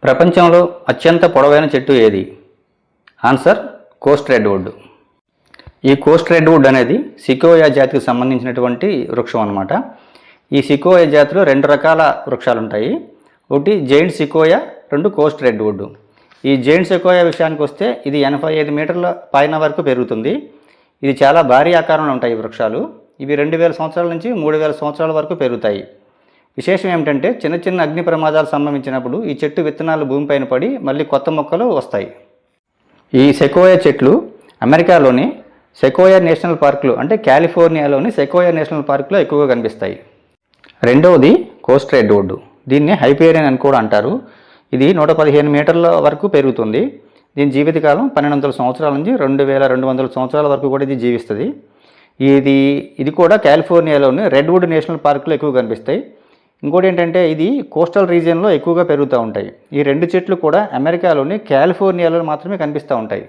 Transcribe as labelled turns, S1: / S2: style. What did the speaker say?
S1: ప్రపంచంలో అత్యంత పొడవైన చెట్టు ఏది? Answer Coast redwood. ఈ కోస్ట్ రెడ్వుడ్ అనేది సికోయా జాతికి సంబంధించినటువంటి వృక్షం అన్నమాట. ఈ సికోయా జాతిలో రెండు రకాల వృక్షాలు ఉంటాయి. ఒకటి జైంట్ సికోయా, రెండు కోస్ట్ రెడ్వుడ్. ఈ జైంట్ సికోయా విషయానికి వస్తే ఇది 85 మీటర్ల పైన వరకు పెరుగుతుంది. ఇది చాలా భారీ ఆకారంలో ఉంటాయి ఈ వృక్షాలు. ఇవి 2000 సంవత్సరాల నుంచి 3000 సంవత్సరాల వరకు పెరుగుతాయి. విశేషం ఏమిటంటే చిన్న చిన్న అగ్ని ప్రమాదాలు సంభవించినప్పుడు ఈ చెట్టు విత్తనాలు భూమిపైన పడి మళ్ళీ కొత్త మొక్కలు వస్తాయి. ఈ సెకోయా చెట్లు అమెరికాలోని సెకోయా నేషనల్ పార్కులు అంటే కాలిఫోర్నియాలోని సెకోయా నేషనల్ పార్కులో ఎక్కువగా కనిపిస్తాయి. రెండవది కోస్ట్ రెడ్వుడ్. దీన్ని హైపేరియన్ అని కూడా అంటారు. ఇది 115 మీటర్ల వరకు పెరుగుతుంది. దీని జీవితకాలం 1200 సంవత్సరాల నుంచి 2200 సంవత్సరాల వరకు కూడా ఇది జీవిస్తుంది. ఇది కూడా కాలిఫోర్నియాలోని రెడ్వుడ్ నేషనల్ పార్కులో ఎక్కువ కనిపిస్తాయి. ఇంకోటి ఏంటంటే ఇది కోస్టల్ రీజియన్లో ఎక్కువగా పెరుగుతూ ఉంటాయి. ఈ రెండు చెట్లు కూడా అమెరికాలోని కాలిఫోర్నియాలో మాత్రమే కనిపిస్తూ ఉంటాయి.